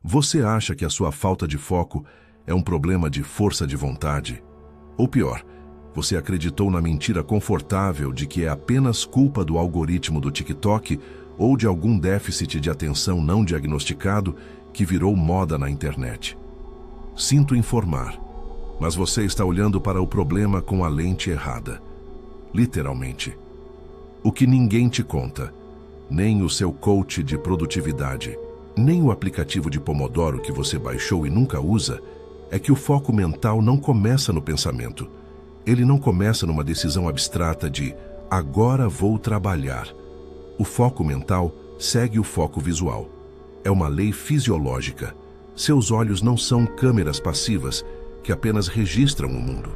Você acha que a sua falta de foco é um problema de força de vontade? Ou pior, você acreditou na mentira confortável de que é apenas culpa do algoritmo do TikTok ou de algum déficit de atenção não diagnosticado que virou moda na internet. Sinto informar, mas você está olhando para o problema com a lente errada. Literalmente. O que ninguém te conta, nem o seu coach de produtividade, nem o aplicativo de Pomodoro que você baixou e nunca usa, é que o foco mental não começa no pensamento. Ele não começa numa decisão abstrata de agora vou trabalhar. O foco mental segue o foco visual. É uma lei fisiológica. Seus olhos não são câmeras passivas que apenas registram o mundo.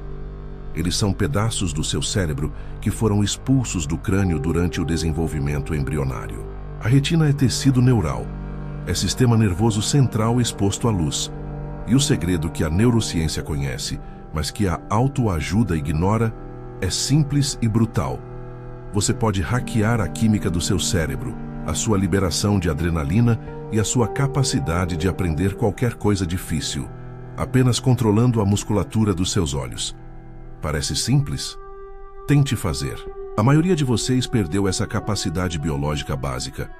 Eles são pedaços do seu cérebro que foram expulsos do crânio durante o desenvolvimento embrionário. A retina é tecido neural. É sistema nervoso central exposto à luz. E o segredo que a neurociência conhece, mas que a autoajuda ignora, é simples e brutal. Você pode hackear a química do seu cérebro, a sua liberação de adrenalina e a sua capacidade de aprender qualquer coisa difícil, apenas controlando a musculatura dos seus olhos. Parece simples? Tente fazer. A maioria de vocês perdeu essa capacidade biológica básica.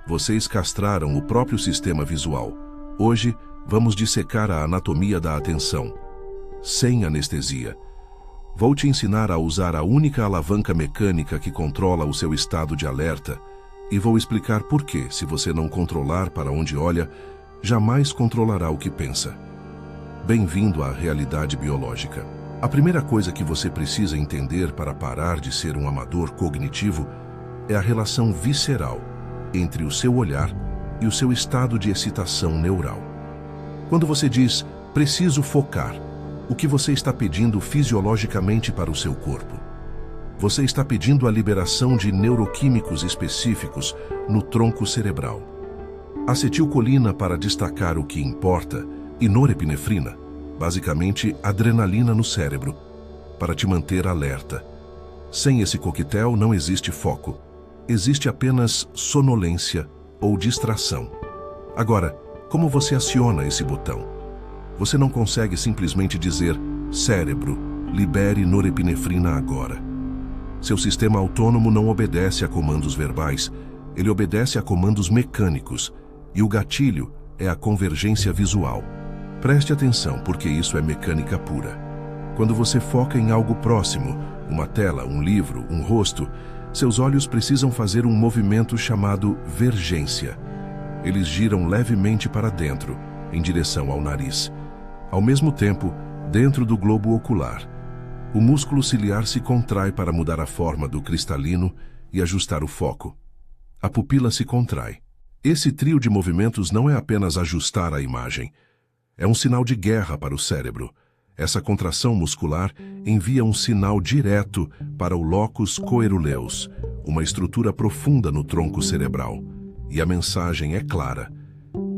Vocês castraram o próprio sistema visual. Hoje, vamos dissecar a anatomia da atenção, sem anestesia. Vou te ensinar a usar a única alavanca mecânica que controla o seu estado de alerta e vou explicar por que, se você não controlar para onde olha, jamais controlará o que pensa. Bem-vindo à realidade biológica. A primeira coisa que você precisa entender para parar de ser um amador cognitivo é a relação visceral entre o seu olhar e o seu estado de excitação neural. Quando você diz, preciso focar, o que você está pedindo fisiologicamente para o seu corpo? Você está pedindo a liberação de neuroquímicos específicos no tronco cerebral. Acetilcolina para destacar o que importa e norepinefrina, basicamente adrenalina no cérebro, para te manter alerta. Sem esse coquetel não existe foco. Existe apenas sonolência ou distração. Agora, como você aciona esse botão? Você não consegue simplesmente dizer, cérebro, libere norepinefrina agora. Seu sistema autônomo não obedece a comandos verbais, ele obedece a comandos mecânicos, e o gatilho é a convergência visual. Preste atenção, porque isso é mecânica pura. Quando você foca em algo próximo, uma tela, um livro, um rosto, seus olhos precisam fazer um movimento chamado vergência. Eles giram levemente para dentro, em direção ao nariz. Ao mesmo tempo, dentro do globo ocular, o músculo ciliar se contrai para mudar a forma do cristalino e ajustar o foco. A pupila se contrai. Esse trio de movimentos não é apenas ajustar a imagem. É um sinal de guerra para o cérebro. Essa contração muscular envia um sinal direto para o locus coeruleus, uma estrutura profunda no tronco cerebral. E a mensagem é clara.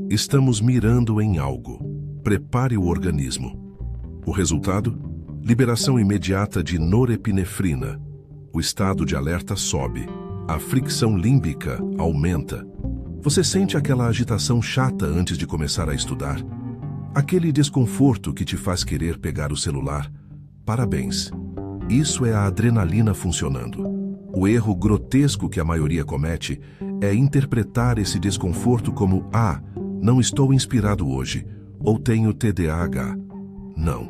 Estamos mirando em algo. Prepare o organismo. O resultado? Liberação imediata de norepinefrina. O estado de alerta sobe. A fricção límbica aumenta. Você sente aquela agitação chata antes de começar a estudar? Aquele desconforto que te faz querer pegar o celular? Parabéns. Isso é a adrenalina funcionando. O erro grotesco que a maioria comete é interpretar esse desconforto como não estou inspirado hoje, ou tenho TDAH. Não.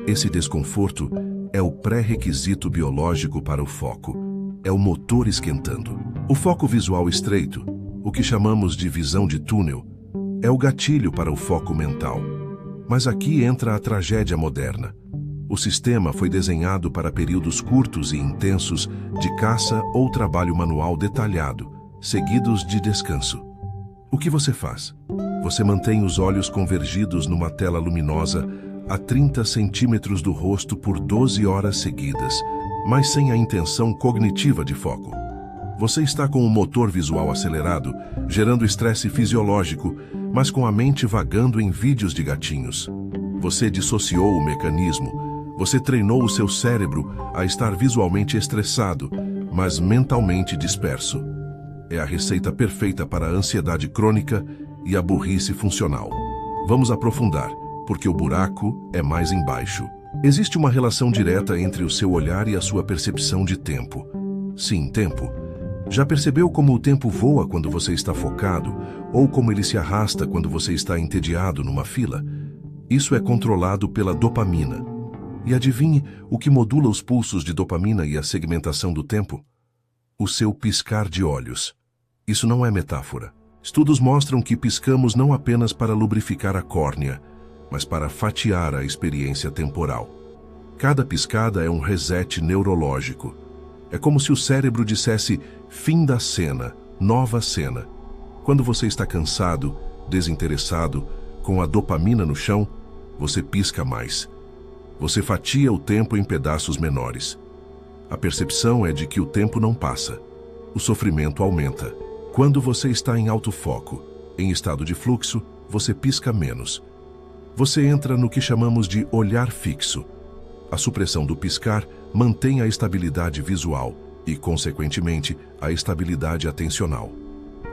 Esse desconforto é o pré-requisito biológico para o foco. É o motor esquentando. O foco visual estreito, o que chamamos de visão de túnel, é o gatilho para o foco mental. Mas aqui entra a tragédia moderna. O sistema foi desenhado para períodos curtos e intensos de caça ou trabalho manual detalhado, seguidos de descanso. O que você faz? Você mantém os olhos convergidos numa tela luminosa a 30 centímetros do rosto por 12 horas seguidas, mas sem a intenção cognitiva de foco. Você está com o motor visual acelerado, gerando estresse fisiológico, mas com a mente vagando em vídeos de gatinhos. Você dissociou o mecanismo. Você treinou o seu cérebro a estar visualmente estressado, mas mentalmente disperso. É a receita perfeita para a ansiedade crônica e a burrice funcional. Vamos aprofundar, porque o buraco é mais embaixo. Existe uma relação direta entre o seu olhar e a sua percepção de tempo. Sim, tempo. Já percebeu como o tempo voa quando você está focado, ou como ele se arrasta quando você está entediado numa fila? Isso é controlado pela dopamina. E adivinhe o que modula os pulsos de dopamina e a segmentação do tempo? O seu piscar de olhos. Isso não é metáfora. Estudos mostram que piscamos não apenas para lubrificar a córnea, mas para fatiar a experiência temporal. Cada piscada é um reset neurológico. É como se o cérebro dissesse: fim da cena, nova cena. Quando você está cansado, desinteressado, com a dopamina no chão, você pisca mais. Você fatia o tempo em pedaços menores. A percepção é de que o tempo não passa. O sofrimento aumenta. Quando você está em alto foco, em estado de fluxo, você pisca menos. Você entra no que chamamos de olhar fixo. A supressão do piscar mantém a estabilidade visual e, consequentemente, a estabilidade atencional.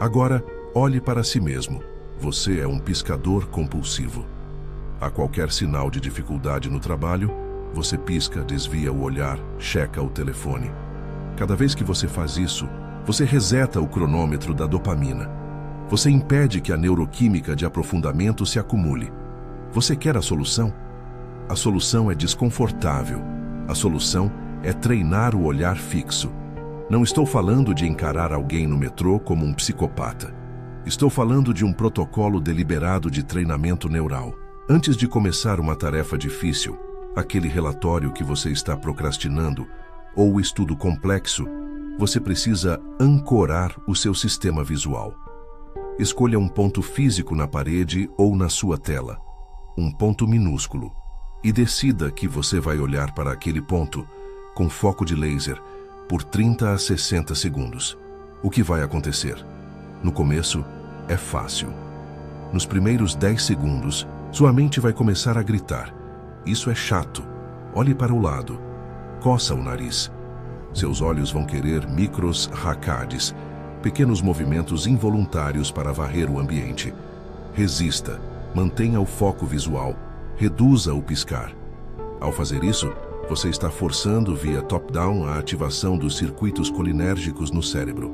Agora, olhe para si mesmo. Você é um piscador compulsivo. A qualquer sinal de dificuldade no trabalho, você pisca, desvia o olhar, checa o telefone. Cada vez que você faz isso, você reseta o cronômetro da dopamina. Você impede que a neuroquímica de aprofundamento se acumule. Você quer a solução? A solução é desconfortável. A solução é treinar o olhar fixo. Não estou falando de encarar alguém no metrô como um psicopata. Estou falando de um protocolo deliberado de treinamento neural. Antes de começar uma tarefa difícil, aquele relatório que você está procrastinando, ou o estudo complexo, você precisa ancorar o seu sistema visual. Escolha um ponto físico na parede ou na sua tela, um ponto minúsculo, e decida que você vai olhar para aquele ponto, com foco de laser, por 30 a 60 segundos. O que vai acontecer? No começo, é fácil. Nos primeiros 10 segundos, sua mente vai começar a gritar: isso é chato, olhe para o lado, coça o nariz. Seus olhos vão querer micros saccades, pequenos movimentos involuntários para varrer o ambiente. Resista, mantenha o foco visual, reduza o piscar. Ao fazer isso, você está forçando via top-down a ativação dos circuitos colinérgicos no cérebro.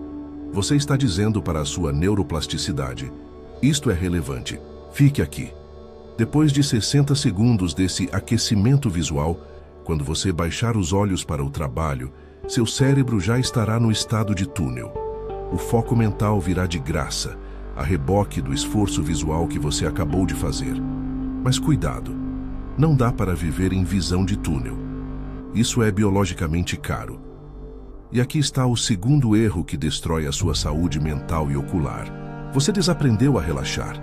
Você está dizendo para a sua neuroplasticidade: isto é relevante, fique aqui. Depois de 60 segundos desse aquecimento visual, quando você baixar os olhos para o trabalho, seu cérebro já estará no estado de túnel. O foco mental virá de graça, a reboque do esforço visual que você acabou de fazer. Mas cuidado, não dá para viver em visão de túnel. Isso é biologicamente caro. E aqui está o segundo erro que destrói a sua saúde mental e ocular. Você desaprendeu a relaxar.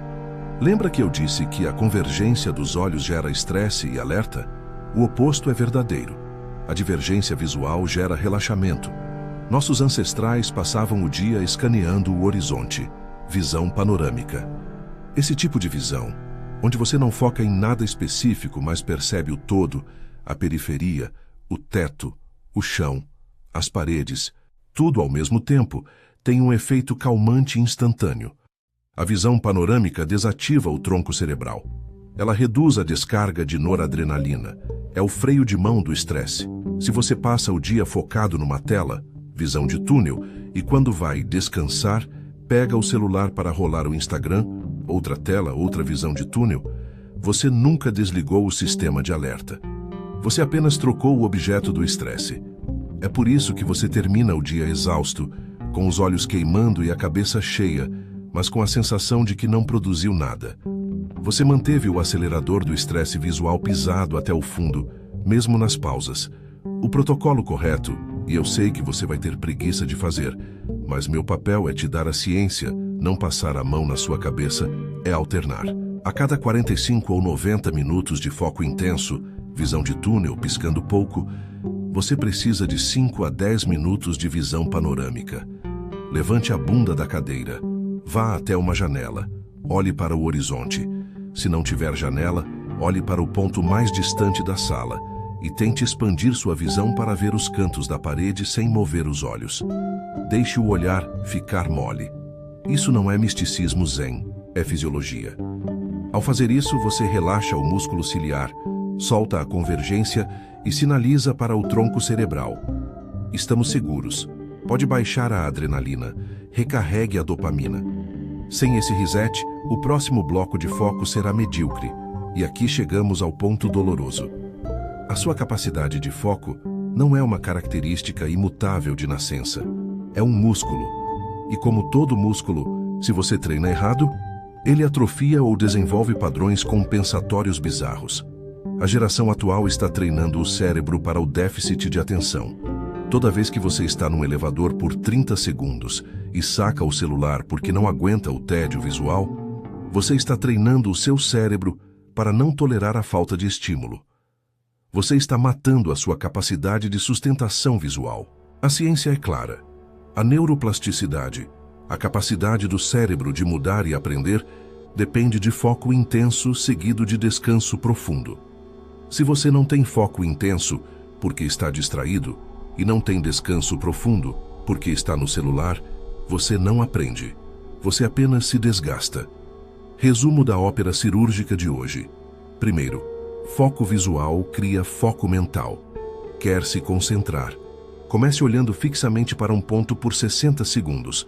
Lembra que eu disse que a convergência dos olhos gera estresse e alerta? O oposto é verdadeiro. A divergência visual gera relaxamento. Nossos ancestrais passavam o dia escaneando o horizonte, visão panorâmica. Esse tipo de visão, onde você não foca em nada específico, mas percebe o todo, a periferia, o teto, o chão, as paredes, tudo ao mesmo tempo, tem um efeito calmante instantâneo. A visão panorâmica desativa o tronco cerebral. Ela reduz a descarga de noradrenalina. É o freio de mão do estresse. Se você passa o dia focado numa tela, visão de túnel, e quando vai descansar, pega o celular para rolar o Instagram, outra tela, outra visão de túnel, você nunca desligou o sistema de alerta. Você apenas trocou o objeto do estresse. É por isso que você termina o dia exausto, com os olhos queimando e a cabeça cheia, mas com a sensação de que não produziu nada. Você manteve o acelerador do estresse visual pisado até o fundo, mesmo nas pausas. O protocolo correto, e eu sei que você vai ter preguiça de fazer, mas meu papel é te dar a ciência, não passar a mão na sua cabeça, é alternar. A cada 45 ou 90 minutos de foco intenso, visão de túnel piscando pouco, você precisa de 5 a 10 minutos de visão panorâmica. Levante a bunda da cadeira, vá até uma janela, olhe para o horizonte. Se não tiver janela, olhe para o ponto mais distante da sala e tente expandir sua visão para ver os cantos da parede sem mover os olhos. Deixe o olhar ficar mole. Isso não é misticismo zen, é fisiologia. Ao fazer isso, você relaxa o músculo ciliar, solta a convergência e sinaliza para o tronco cerebral. Estamos seguros. Pode baixar a adrenalina, recarregue a dopamina. Sem esse reset, o próximo bloco de foco será medíocre. E aqui chegamos ao ponto doloroso. A sua capacidade de foco não é uma característica imutável de nascença. É um músculo. E como todo músculo, se você treina errado, ele atrofia ou desenvolve padrões compensatórios bizarros. A geração atual está treinando o cérebro para o déficit de atenção. Toda vez que você está num elevador por 30 segundos e saca o celular porque não aguenta o tédio visual, você está treinando o seu cérebro para não tolerar a falta de estímulo. Você está matando a sua capacidade de sustentação visual. A ciência é clara. A neuroplasticidade, a capacidade do cérebro de mudar e aprender, depende de foco intenso seguido de descanso profundo. Se você não tem foco intenso porque está distraído e não tem descanso profundo porque está no celular, você não aprende. Você apenas se desgasta. Resumo da ópera cirúrgica de hoje. Primeiro, foco visual cria foco mental. Quer se concentrar. Comece olhando fixamente para um ponto por 60 segundos.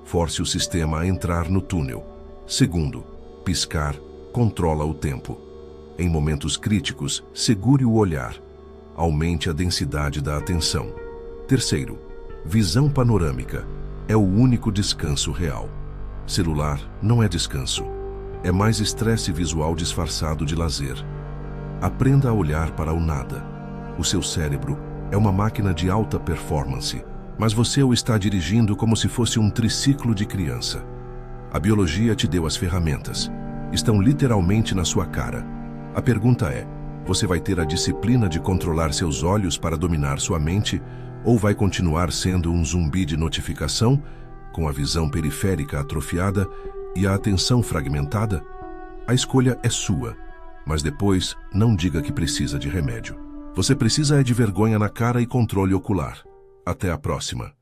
Force o sistema a entrar no túnel. Segundo, piscar controla o tempo. Em momentos críticos, segure o olhar. Aumente a densidade da atenção. Terceiro, visão panorâmica. É o único descanso real. Celular não é descanso. É mais estresse visual disfarçado de lazer. Aprenda a olhar para o nada. O seu cérebro é uma máquina de alta performance, mas você o está dirigindo como se fosse um triciclo de criança. A biologia te deu as ferramentas. Estão literalmente na sua cara. A pergunta é: você vai ter a disciplina de controlar seus olhos para dominar sua mente, ou vai continuar sendo um zumbi de notificação, com a visão periférica atrofiada e a atenção fragmentada? A escolha é sua, mas depois não diga que precisa de remédio. Você precisa de vergonha na cara e controle ocular. Até a próxima.